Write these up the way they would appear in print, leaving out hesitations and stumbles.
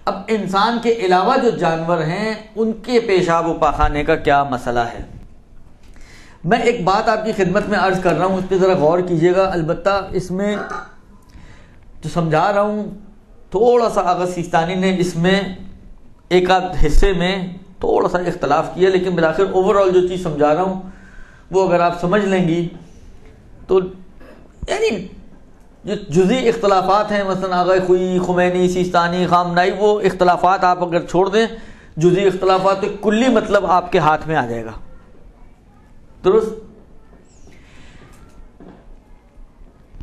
اب انسان کے علاوہ جو جانور ہیں ان کے پیشاب و پاخانے کا کیا مسئلہ ہے؟ میں ایک بات آپ کی خدمت میں عرض کر رہا ہوں، اس پہ ذرا غور کیجیے گا. البتہ اس میں جو سمجھا رہا ہوں تھوڑا سا آغا سیستانی نے اس میں ایک آدھ حصے میں تھوڑا سا اختلاف کیا، لیکن بالآخر اوورآل جو چیز سمجھا رہا ہوں وہ اگر آپ سمجھ لیں گی تو یعنی جو جزئی اختلافات ہیں، مثلا آغا خوئی، خمینی، سیستانی، خامنائی، وہ اختلافات آپ اگر چھوڑ دیں جزئی اختلافات، تو کلی مطلب آپ کے ہاتھ میں آ جائے گا. درست؟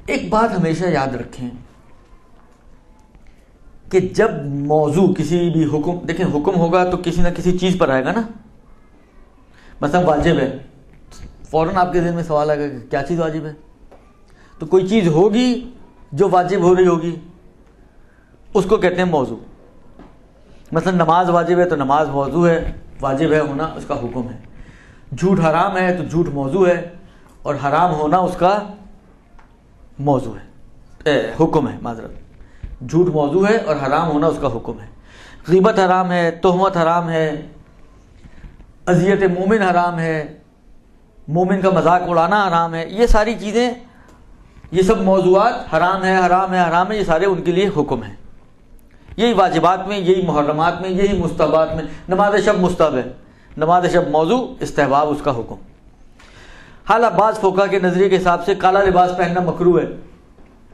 ایک بات ہمیشہ یاد رکھیں کہ جب موضوع کسی بھی حکم، دیکھیں حکم ہوگا تو کسی نہ کسی چیز پر آئے گا نا. مثلا واجب ہے، فوراً آپ کے ذہن میں سوال آئے گا کہ کیا چیز واجب ہے؟ تو کوئی چیز ہوگی جو واجب ہو رہی ہوگی، اس کو کہتے ہیں موضوع. مثلا نماز واجب ہے تو نماز موضوع ہے، واجب ہے ہونا اس کا حکم ہے. جھوٹ حرام ہے تو جھوٹ موضوع ہے اور حرام ہونا اس کا موضوع ہے، حکم ہے. معذرت، جھوٹ موضوع ہے اور حرام ہونا اس کا حکم ہے. غیبت حرام ہے، تہمت حرام ہے، اذیت مومن حرام ہے، مومن کا مذاق اڑانا حرام ہے. یہ ساری چیزیں، یہ سب موضوعات حرام ہے، حرام ہے، حرام ہے، یہ سارے ان کے لیے حکم ہیں. یہی واجبات میں، یہی محرمات میں، یہی مستحبات میں. نماز شب مستحب ہے، نماز شب موضوع، استحباب اس کا حکم. حالہ بعض فقہا کے نظریے کے حساب سے کالا لباس پہننا مکروہ ہے،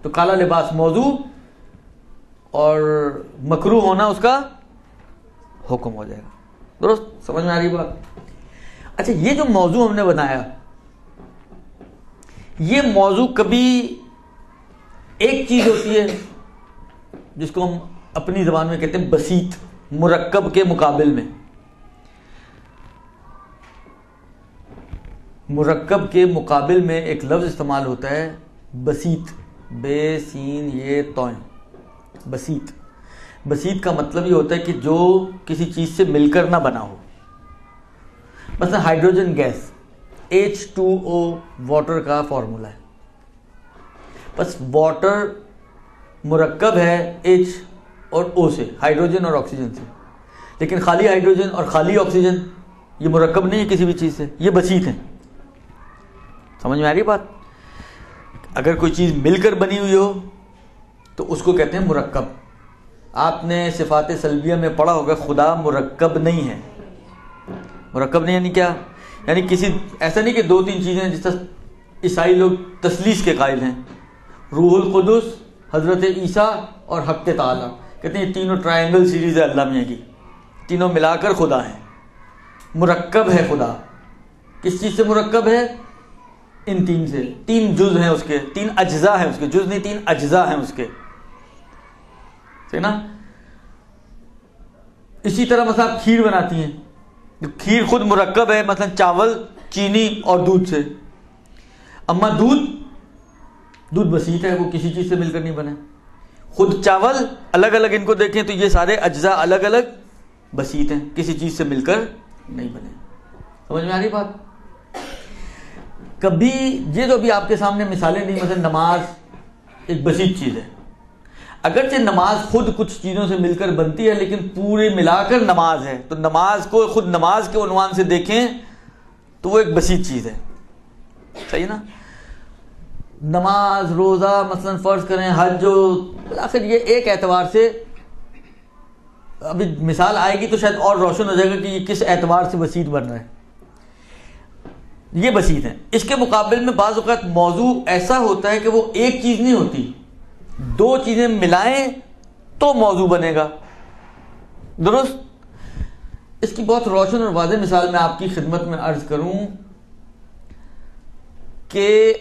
تو کالا لباس موضوع اور مکروہ ہونا اس کا حکم ہو جائے گا. درست سمجھ میں آ رہی بات؟ اچھا، یہ جو موضوع ہم نے بنایا، یہ موضوع کبھی ایک چیز ہوتی ہے جس کو ہم اپنی زبان میں کہتے ہیں بسیط، مرکب کے مقابل میں. مرکب کے مقابل میں ایک لفظ استعمال ہوتا ہے بسیط، بے سین یہ توئیں. بسیط، بسیط کا مطلب یہ ہوتا ہے کہ جو کسی چیز سے مل کر نہ بنا ہو. مثلا ہائیڈروجن گیس H2O واٹر کا فارمولا ہے. بس واٹر مرکب ہے H اور O سے، ہائیڈروجن اور آکسیجن سے، لیکن خالی ہائیڈروجن اور خالی آکسیجن یہ مرکب نہیں ہے کسی بھی چیز سے، یہ بسیط ہیں. سمجھ میں آ رہی بات؟ اگر کوئی چیز مل کر بنی ہوئی ہو تو اس کو کہتے ہیں مرکب. آپ نے صفات سلبیہ میں پڑھا ہوگا خدا مرکب نہیں ہے. مرکب نہیں یعنی کیا؟ یعنی کسی ایسا نہیں کہ دو تین چیزیں، جس طرح عیسائی لوگ تثلیث کے قائل ہیں، روح القدس، حضرت عیسیٰ اور حق تعالیٰ، کہتے ہیں یہ تینوں ٹرائنگل سیریز ہے اللہ میاں کی، تینوں ملا کر خدا ہیں. مرکب ہے خدا. کس چیز سے مرکب ہے؟ ان تین سے. تین جز ہیں اس کے، تین اجزاء ہیں اس کے، جز نہیں، تین اجزاء ہیں اس کے، ٹھیک نا؟ اسی طرح مثلا آپ کھیر بناتی ہیں، کھیر خود مرکب ہے، مثلا چاول، چینی اور دودھ سے. اما دودھ بسیط ہے، وہ کسی چیز سے مل کر نہیں بنے. خود چاول الگ الگ ان کو دیکھیں تو یہ سارے اجزاء الگ الگ بسیط ہیں، کسی چیز سے مل کر نہیں بنے. سمجھ میں آ رہی بات؟ کبھی یہ جو بھی آپ کے سامنے مثالیں دی، مثلا نماز ایک بسیط چیز ہے، اگرچہ نماز خود کچھ چیزوں سے مل کر بنتی ہے لیکن پورے ملا کر نماز ہے، تو نماز کو خود نماز کے عنوان سے دیکھیں تو وہ ایک بسیط چیز ہے. صحیح نا؟ نماز، روزہ، مثلا فرض کریں حج، جو آخر یہ ایک اعتبار سے ابھی مثال آئے گی تو شاید اور روشن ہو جائے گا کہ یہ کس اعتبار سے بسیط بن رہا ہے. یہ بسیط ہیں. اس کے مقابل میں بعض اوقات موضوع ایسا ہوتا ہے کہ وہ ایک چیز نہیں ہوتی، دو چیزیں ملائیں تو موضوع بنے گا. درست؟ اس کی بہت روشن اور واضح مثال میں آپ کی خدمت میں عرض کروں کہ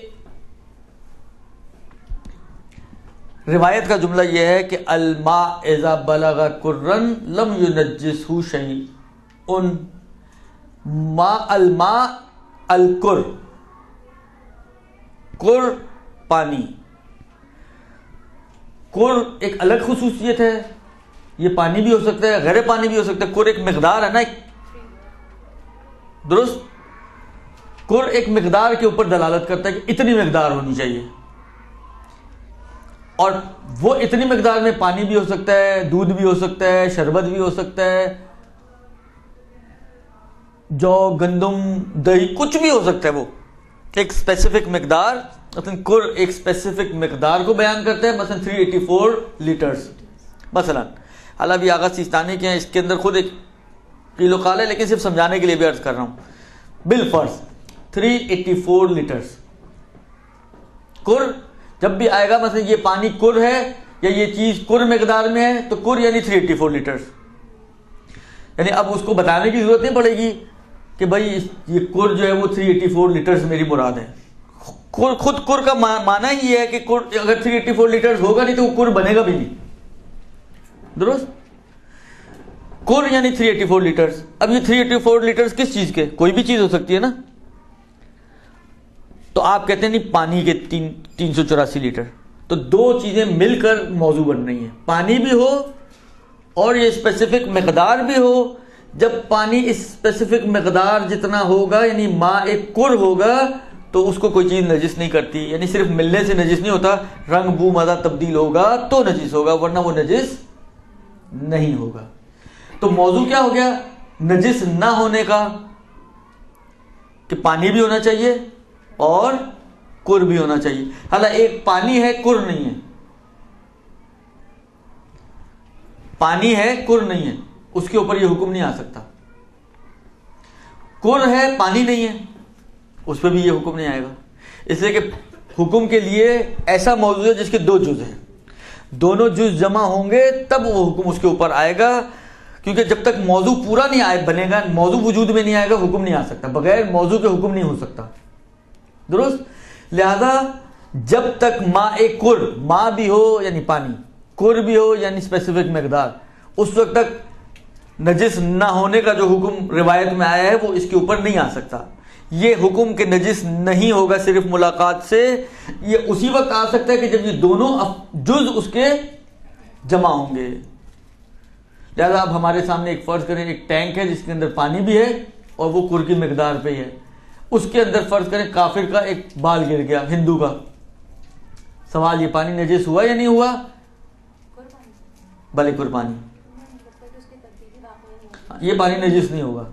روایت کا جملہ یہ ہے کہ الماء اذا بلغ کرن لم ينجسه شیء. الماء الکر، کر پانی. کر ایک الگ خصوصیت ہے، یہ پانی بھی ہو سکتا ہے، غیر پانی بھی ہو سکتا ہے. کر ایک مقدار ہے نا، درست؟ کر ایک مقدار کے اوپر دلالت کرتا ہے کہ اتنی مقدار ہونی چاہیے. اور وہ اتنی مقدار میں پانی بھی ہو سکتا ہے، دودھ بھی ہو سکتا ہے، شربت بھی ہو سکتا ہے، جو گندم، دہی، کچھ بھی ہو سکتا ہے. وہ ایک اسپیسیفک مقدار، مثلا کر ایک اسپیسیفک مقدار کو بیان کرتا ہے، مثلا 384 لیٹرز مثلا. حالانکہ آغا سیستانی کے ہیں، اس کے اندر خود ایک کلو قال ہے، لیکن صرف سمجھانے کے لیے بھی عرض کر رہا ہوں. بالفرض 384 لیٹرز کر جب بھی آئے گا، مثلا یہ پانی کر ہے یا یہ چیز کر مقدار میں ہے، تو کر یعنی 384 لیٹرز. یعنی اب اس کو بتانے کی ضرورت نہیں پڑے گی کہ بھائی یہ کر جو ہے وہ 384 لیٹرز میری مراد ہے. خود کر کا معنی ہی ہے کہ کر اگر 384 لیٹرز ہوگا نہیں تو وہ کر بنے گا بھی نہیں. درست؟ کر یعنی 384 لیٹرز. اب یہ 384 لیٹرز کس چیز کے؟ کوئی بھی چیز ہو سکتی ہے نا. تو آپ کہتے ہیں نہیں پانی کے 384 لیٹر. تو دو چیزیں مل کر موضوع بن رہی ہیں، پانی بھی ہو اور یہ اسپیسیفک مقدار بھی ہو. جب پانی اس اسپیسیفک مقدار جتنا ہوگا، یعنی ماء کر ہوگا، تو اس کو کوئی چیز نجس نہیں کرتی. یعنی صرف ملنے سے نجس نہیں ہوتا، رنگ بو مزہ تبدیل ہوگا تو نجس ہوگا، ورنہ وہ نجس نہیں ہوگا. تو موضوع کیا ہو گیا؟ نجس نہ ہونے کا، کہ پانی بھی ہونا چاہیے اور کر بھی ہونا چاہیے. حالانکہ ایک پانی ہے کر نہیں ہے، پانی ہے کر نہیں ہے، اس کے اوپر یہ حکم نہیں آ سکتا. کر ہے پانی نہیں ہے، اس پہ بھی یہ حکم نہیں آئے گا. اس لیے کہ حکم کے لیے ایسا موضوع ہے جس کے دو جز ہیں، دونوں جز جمع ہوں گے تب وہ حکم اس کے اوپر آئے گا. کیونکہ جب تک موضوع پورا نہیں بنے گا، موضوع وجود میں نہیں آئے گا، حکم نہیں آ سکتا. بغیر موضوع کے حکم نہیں ہو سکتا. درست؟ لہذا جب تک ماء کر، ماء بھی ہو یعنی پانی، کر بھی ہو یعنی اسپیسیفک مقدار، اس وقت تک نجس نہ ہونے کا جو حکم روایت میں آیا ہے وہ اس کے اوپر نہیں آ سکتا. یہ حکم کہ نجس نہیں ہوگا صرف ملاقات سے، یہ اسی وقت آ سکتا ہے کہ جب یہ دونوں جز اس کے جمع ہوں گے. لہذا اب ہمارے سامنے ایک فرض کریں ایک ٹینک ہے جس کے اندر پانی بھی ہے اور وہ کر کی مقدار پہ ہی ہے. اس کے اندر فرض کریں کافر کا ایک بال گر گیا، ہندو کا. سوال یہ پانی نجس ہوا یا نہیں ہوا؟ بھلے قربانی، یہ پانی نجس نہیں ہوگا.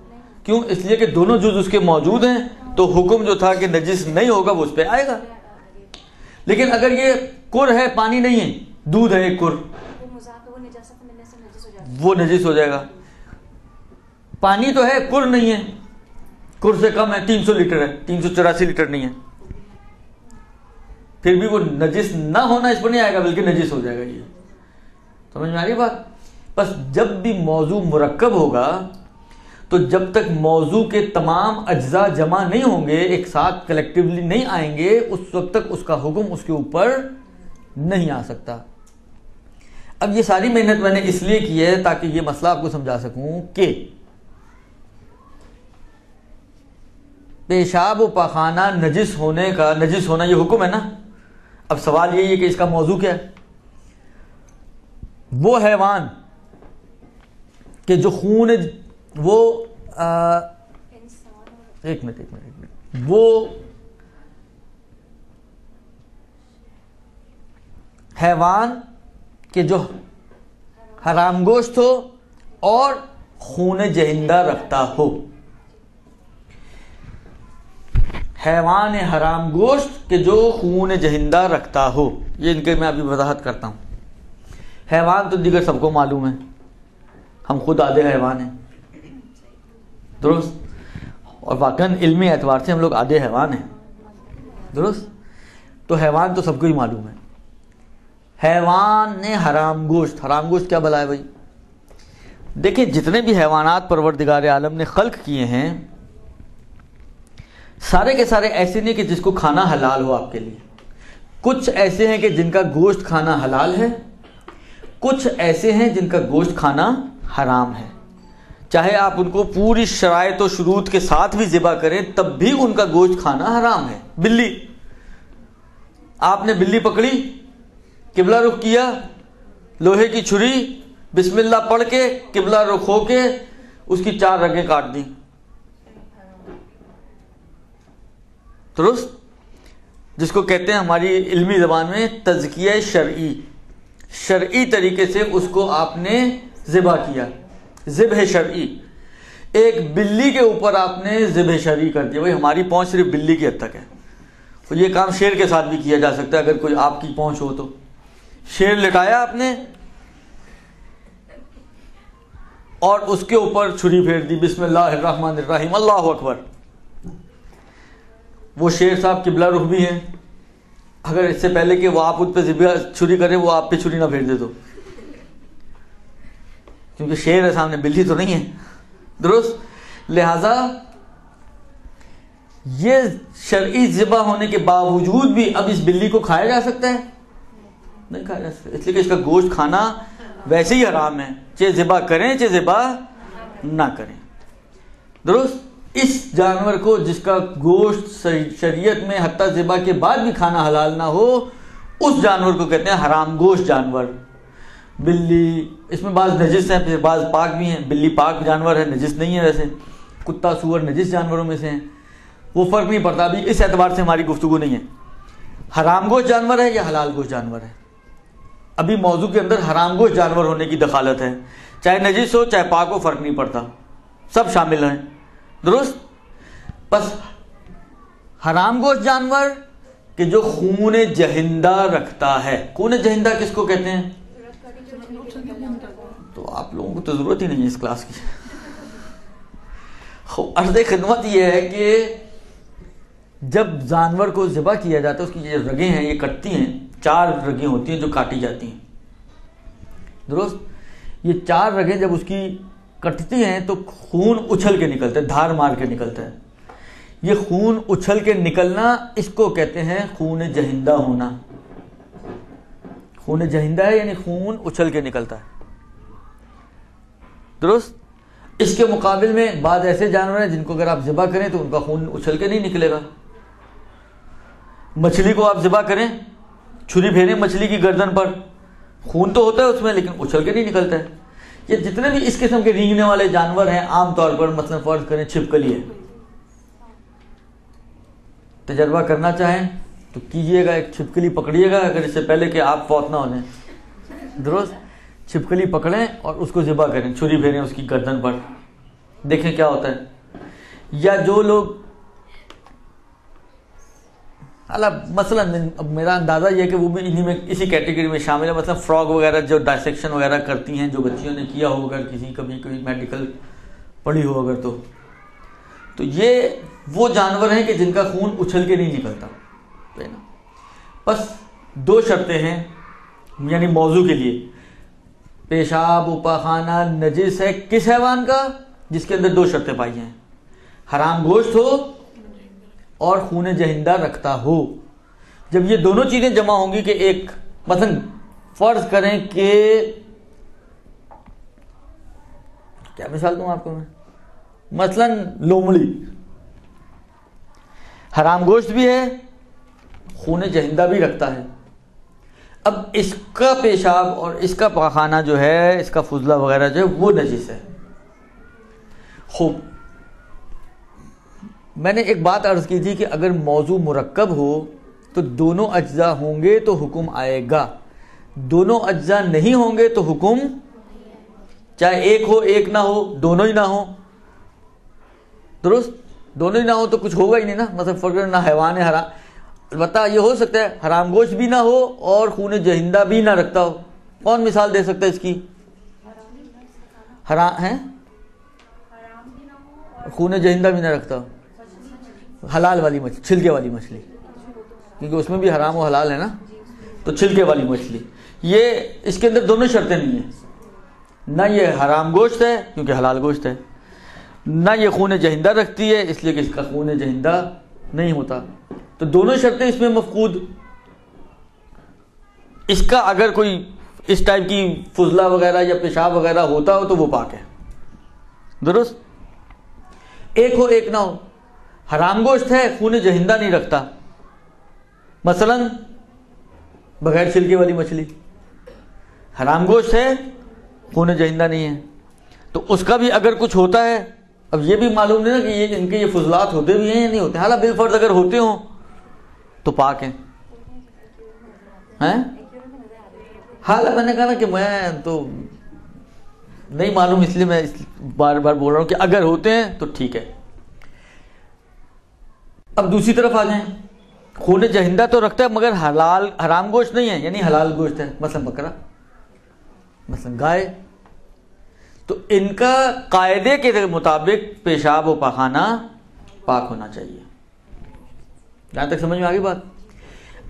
کیوں؟ اس لیے کہ دونوں جز اس کے موجود ہیں، تو حکم جو تھا کہ نجس نہیں ہوگا وہ اس پہ آئے گا. لیکن اگر یہ کر ہے پانی نہیں ہے، دودھ ہے ایک کر، وہ نجس ہو جائے گا. پانی تو ہے کر نہیں ہے، کر سے کم ہے، 300 لیٹر ہے، 384 لیٹر نہیں ہے، پھر بھی وہ نجس نہ ہونا اس پر نہیں آئے گا بلکہ نجس ہو جائے گا. یہ سمجھ میں آ رہی بات؟ بس جب بھی موضوع مرکب ہوگا تو جب تک موضوع کے تمام اجزاء جمع نہیں ہوں گے، ایک ساتھ کلیکٹیولی نہیں آئیں گے، اس وقت تک اس کا حکم اس کے اوپر نہیں آ سکتا. اب یہ ساری محنت میں نے اس لیے کی ہے تاکہ یہ مسئلہ آپ کو سمجھا سکوں کہ پیشاب و پاخانہ نجس ہونا یہ حکم ہے نا. اب سوال یہی ہے کہ اس کا موضوع کیا ہے. وہ حیوان کہ جو خون وہ ایک منٹ وہ حیوان کہ جو حرام گوشت ہو اور خون جہندہ رکھتا ہو. حیوان حرام گوشت کہ جو خون جہندہ رکھتا ہو، یہ ان کے میں ابھی وضاحت کرتا ہوں. حیوان تو دیگر سب کو معلوم ہے، ہم خود آدھے حیوان ہیں. درست؟ اور واقعاً علمی اعتبار سے ہم لوگ آدھے حیوان ہیں. درست؟ تو حیوان تو سب کو ہی معلوم ہے. حیوان نے حرام گوشت کیا بلا ہے بھائی؟ دیکھیں جتنے بھی حیوانات پروردگار عالم نے خلق کیے ہیں سارے کے سارے ایسے نہیں کہ جس کو کھانا حلال ہو آپ کے لیے. کچھ ایسے ہیں کہ جن کا گوشت کھانا حلال ہے، کچھ ایسے ہیں جن کا گوشت کھانا حرام ہے. چاہے آپ ان کو پوری شرائط و شروط کے ساتھ بھی ذبح کریں تب بھی ان کا گوشت کھانا حرام ہے. بلی، آپ نے بلی پکڑی، قبلہ رخ کیا، لوہے کی چھری بسم اللہ پڑھ کے قبلہ رخ ہو کے اس کی 4 رگیں کاٹ دیں. درست؟ جس کو کہتے ہیں ہماری علمی زبان میں تزکیہ شرعی، شرعی طریقے سے اس کو آپ نے ذبح کیا، ذبح شرعی. ایک بلی کے اوپر آپ نے ذبح شرعی کر دیا. بھائی ہماری پہنچ صرف بلی کی حد تک ہے، تو یہ کام شیر کے ساتھ بھی کیا جا سکتا ہے اگر کوئی آپ کی پہنچ ہو تو. شیر لٹایا آپ نے اور اس کے اوپر چھری پھیر دی، بسم اللہ الرحمن الرحیم، اللہ اکبر. وہ شیر صاحب قبلہ رخ بھی ہیں، اگر اس سے پہلے کہ وہ آپ ان پہ چھری کرے وہ آپ پہ چھری نہ پھیر دے تو، کیونکہ شیر ہے سامنے، بلی تو نہیں ہے. درست. لہذا یہ شرعی ذبح ہونے کے باوجود بھی اب اس بلی کو کھایا جا سکتا ہے؟ نہیں کھایا جا سکتا، اس لیے کہ اس کا گوشت کھانا ویسے ہی حرام ہے، چاہے ذبح کریں چاہے ذبح نہ کریں. درست. اس جانور کو جس کا گوشت شریعت میں حتیٰ ذبح کے بعد بھی کھانا حلال نہ ہو، اس جانور کو کہتے ہیں حرام گوشت جانور. بلی، اس میں بعض نجس ہیں پھر بعض پاک بھی ہیں. بلی پاک جانور ہے، نجس نہیں ہے. ویسے کتا سور نجس جانوروں میں سے ہیں، وہ فرق نہیں پڑتا. ابھی اس اعتبار سے ہماری گفتگو نہیں ہے حرام گوشت جانور ہے یا حلال گوشت جانور ہے. ابھی موضوع کے اندر حرام گوشت جانور ہونے کی دخالت ہے، چاہے نجس ہو چاہے پاک ہو، فرق نہیں پڑتا، سب شامل ہیں. درست. بس حرام گوشت جانور کہ جو خون جہندہ رکھتا ہے. خون جہندہ کس کو کہتے ہیں؟ تو آپ لوگوں کو تو ضرورت ہی نہیں ہے اس کلاس کی. عرض خدمت یہ ہے کہ جب جانور کو ذبح کیا جاتا ہے، اس کی یہ رگیں ہیں یہ کٹتی ہیں، 4 رگیں ہوتی ہیں جو کاٹی جاتی ہیں. درست. یہ 4 رگیں جب اس کی کٹتی ہیں تو خون اچھل کے نکلتا ہے، دھار مار کے نکلتا ہے. یہ خون اچھل کے نکلنا اس کو کہتے ہیں خون جہندہ ہونا. خون جہندہ ہے یعنی خون اچھل کے نکلتا ہے. درست. اس کے مقابل میں بعض ایسے جانور ہیں جن کو اگر آپ ذبح کریں تو ان کا خون اچھل کے نہیں نکلے گا. مچھلی کو آپ ذبح کریں، چھری پھیریں مچھلی کی گردن پر، خون تو ہوتا ہے اس میں لیکن اچھل کے نہیں نکلتا ہے. یہ جتنے بھی اس قسم کے رینگنے والے جانور ہیں عام طور پر، مثلا فرض کریں چھپکلی ہے، تجربہ کرنا چاہیں تو کیجئے گا، ایک چھپکلی پکڑیے گا اگر اس سے پہلے کہ آپ فوت نہ ہو جائیں. درست. چھپکلی پکڑیں اور اس کو ذبح کریں، چھری پھیریں اس کی گردن پر، دیکھیں کیا ہوتا ہے. یا جو لوگ مثلا اب میرا اندازہ یہ ہے کہ وہ بھی انہی میں اسی کیٹیگری میں شامل ہے. مثلا فراگ وغیرہ جو ڈائسیکشن وغیرہ کرتی ہیں، جو بچیوں نے کیا ہو اگر کبھی میڈیکل پڑھی ہو اگر تو یہ وہ جانور ہیں کہ جن کا خون اچھل کے نہیں نکلتا. بس 2 شرطیں ہیں یعنی موضوع کے لیے. پیشاب و پاخانہ نجس ہے کس حیوان کا؟ جس کے اندر 2 شرطیں پائی ہیں، حرام گوشت ہو اور خون جہندہ رکھتا ہو. جب یہ دونوں چیزیں جمع ہوں گی کہ ایک مثلا فرض کریں کہ کیا مثال دوں آپ کو میں، مثلا لومڑی حرام گوشت بھی ہے، خون جہندہ بھی رکھتا ہے. اب اس کا پیشاب اور اس کا پاخانہ جو ہے، اس کا فضلہ وغیرہ جو ہے وہ نجس ہے. خوب. میں نے ایک بات عرض کی تھی کہ اگر موضوع مرکب ہو تو دونوں اجزاء ہوں گے تو حکم آئے گا، دونوں اجزاء نہیں ہوں گے تو حکم، چاہے ایک ہو ایک نہ ہو، دونوں ہی نہ ہو. درست. دونوں ہی نہ ہو تو کچھ ہوگا ہی نہیں نا. مثلا فرض نہ حیوان ہے حرام، البتہ یہ ہو سکتا ہے حرام گوشت بھی نہ ہو اور خون جہندہ بھی نہ رکھتا ہو. کون مثال دے سکتا ہے اس کی؟ حرام ہے، خون جہندہ بھی نہ رکھتا ہو. حلال والی مچھلی، چھلکے والی مچھلی، کیونکہ اس میں بھی حرام و حلال ہے نا، تو چھلکے والی مچھلی. یہ اس کے اندر دونوں شرطیں نہیں ہیں، نہ یہ حرام گوشت ہے کیونکہ حلال گوشت ہے، نہ یہ خون جہندہ رکھتی ہے اس لیے کہ اس کا خون جہندہ نہیں ہوتا. تو دونوں شرطیں اس میں مفقود. اس کا اگر کوئی اس ٹائپ کی فضلہ وغیرہ یا پیشاب وغیرہ ہوتا ہو تو وہ پاک ہے. درست. ایک ہو ایک نہ ہو. حرام گوشت ہے، خون جہندہ نہیں رکھتا، مثلا بغیر چھلکے والی مچھلی حرام گوشت ہے، خون جہندہ نہیں ہے، تو اس کا بھی اگر کچھ ہوتا ہے. اب یہ بھی معلوم نہیں نا کہ ان کے یہ فضلات ہوتے بھی ہیں یا نہیں ہوتے. حالانکہ بالفرض اگر ہوتے ہوں تو پاک ہیں. حال میں نے کہا نا کہ میں تو نہیں معلوم، اس لیے میں بار بار بول رہا ہوں کہ اگر ہوتے ہیں تو ٹھیک ہے. اب دوسری طرف آ جائیں، خون جہندہ تو رکھتا ہے مگر حرام گوشت نہیں ہے، یعنی حلال گوشت ہے، مثلا بکرا، مثلا گائے. تو ان کا قاعدے کے مطابق پیشاب و پاخانہ پاک ہونا چاہیے. جہاں تک سمجھ میں آگئی بات.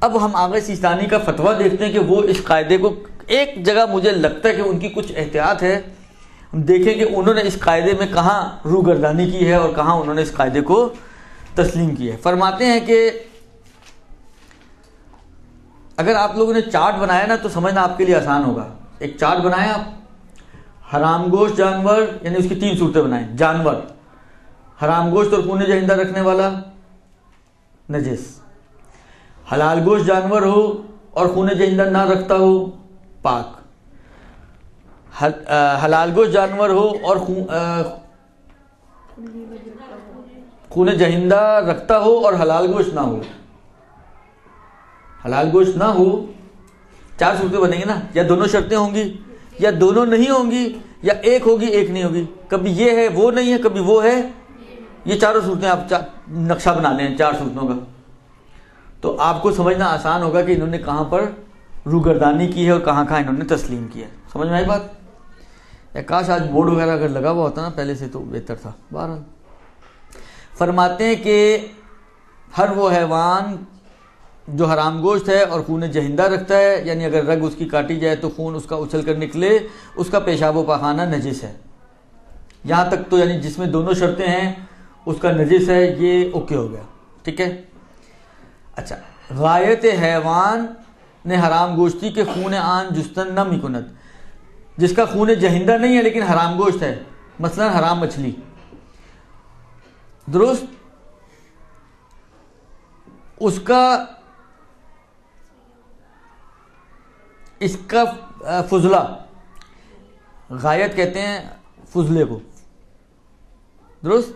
اب ہم آغا سیستانی کا فتویٰ دیکھتے ہیں کہ وہ اس قاعدے کو، ایک جگہ مجھے لگتا ہے کہ ان کی کچھ احتیاط ہے. ہم دیکھیں کہ انہوں نے اس قاعدے میں کہاں روگردانی کی ہے اور کہاں انہوں نے اس قاعدے کو تسلیم کی ہے. فرماتے ہیں کہ اگر آپ لوگوں نے چارٹ بنایا نا تو سمجھنا آپ کے لیے آسان ہوگا. ایک چارٹ بنائیں آپ، حرام گوشت جانور، یعنی اس کی 3 صورتیں بنائیں. جانور، حرام گوشت اور خون جہندہ رکھنے والا نجس. حلال گوشت جانور ہو اور خون جہندہ نہ رکھتا ہو پاک. حلال گوشت جانور ہو اور خون جہندہ رکھتا ہو اور حلال گوشت نہ ہو. حلال گوشت نہ ہو، 4 صورتیں بنیں گی نا. یا دونوں شرطیں ہوں گی، یا دونوں نہیں ہوں گی، یا ایک ہوگی ایک نہیں ہوگی. کبھی یہ ہے وہ نہیں ہے، کبھی وہ ہے. یہ چاروں صورتیں آپ نقشہ بنا لیں 4 صورتوں کا، تو آپ کو سمجھنا آسان ہوگا کہ انہوں نے کہاں پر روگردانی کی ہے اور کہاں کہاں انہوں نے تسلیم کیا ہے. سمجھ میں آئی بات؟ یا کاش آج بورڈ وغیرہ اگر لگا ہوا ہوتا نا پہلے سے تو بہتر تھا. بہرحال فرماتے ہیں کہ ہر وہ حیوان جو حرام گوشت ہے اور خون جہندہ رکھتا ہے، یعنی اگر رگ اس کی کاٹی جائے تو خون اس کا اچھل کر نکلے، اس کا پیشاب و پاخانہ نجس ہے. یہاں تک تو یعنی جس میں دونوں شرطیں ہیں اس کا نجس ہے، یہ اوکے ہو گیا. ٹھیک ہے. اچھا، غایت حیوان نے حرام گوشتی کے خون آن جستن نہ میکند، جس کا خون جہندہ نہیں ہے لیکن حرام گوشت ہے، مثلا حرام مچھلی. درست. اس کا فضلہ، غایت کہتے ہیں فضلے کو. درست.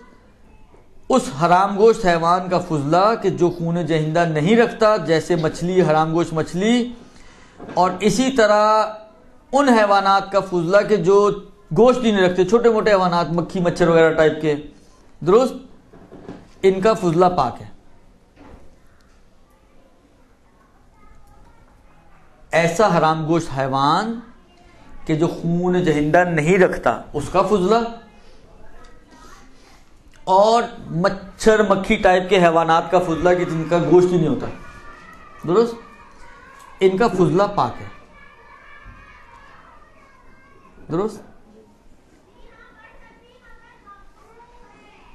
اس حرام گوشت حیوان کا فضلہ کہ جو خون جہندہ نہیں رکھتا، جیسے مچھلی، حرام گوشت مچھلی، اور اسی طرح ان حیوانات کا فضلہ کہ جو گوشت ہی نہیں رکھتے، چھوٹے موٹے حیوانات، مکھی مچھر وغیرہ ٹائپ کے. درست. ان کا فضلہ پاک ہے. ایسا حرام گوشت حیوان کہ جو خون جہندہ نہیں رکھتا، اس کا فضلہ، اور مچھر مکھی ٹائپ کے حیوانات کا فضلہ کہ جن کا گوشت ہی نہیں ہوتا. درست. ان کا فضلہ پاک ہے. درست.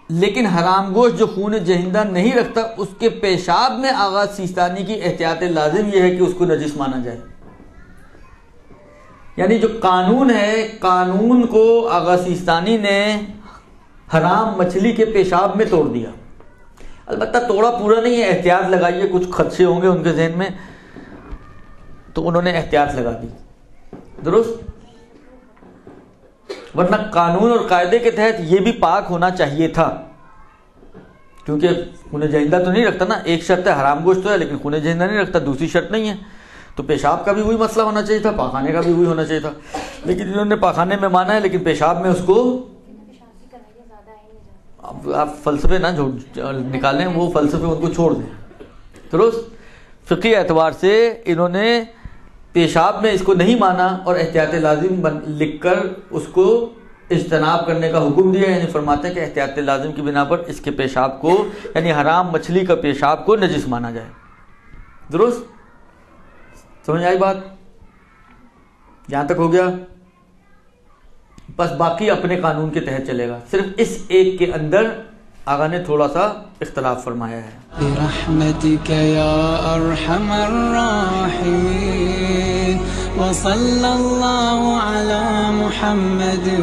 لیکن حرام گوشت جو خون جہندہ نہیں رکھتا، اس کے پیشاب میں آغا سیستانی کی احتیاط لازم یہ ہے کہ اس کو نجس مانا جائے. یعنی جو قانون ہے، قانون کو آغا سیستانی نے حرام مچھلی کے پیشاب میں توڑ دیا. البتہ توڑا پورا نہیں ہے، احتیاط لگائیے. کچھ خدشے ہوں گے ان کے ذہن میں تو انہوں نے احتیاط لگا دی. درست. ورنہ قانون اور قاعدے کے تحت یہ بھی پاک ہونا چاہیے تھا، کیونکہ خون جہندہ تو نہیں رکھتا نا. ایک شرط ہے حرام گوشت تو ہے لیکن خون جہندہ نہیں رکھتا، دوسری شرط نہیں ہے. تو پیشاب کا بھی وہی مسئلہ ہونا چاہیے تھا، پاخانے کا بھی وہی ہونا چاہیے تھا. لیکن انہوں نے پاخانے میں مانا ہے لیکن پیشاب میں اس کو، آپ فلسفے نہ نکالیں، وہ فلسفے ان کو چھوڑ دیں. درست. فقہی اعتبار سے انہوں نے پیشاب میں اس کو نہیں مانا اور احتیاط لازم لکھ کر اس کو اجتناب کرنے کا حکم دیا. یعنی فرماتے ہیں کہ احتیاط لازم کی بنا پر اس کے پیشاب کو، یعنی حرام مچھلی کا پیشاب کو نجس مانا جائے. درست. سمجھ آئی بات؟ یہاں تک ہو گیا. بس باقی اپنے قانون کے تحت چلے گا. صرف اس ایک کے اندر آقا نے تھوڑا سا اختلاف فرمایا ہے. برحمتک یا ارحم الراحمین وصلی اللہ علی محمد و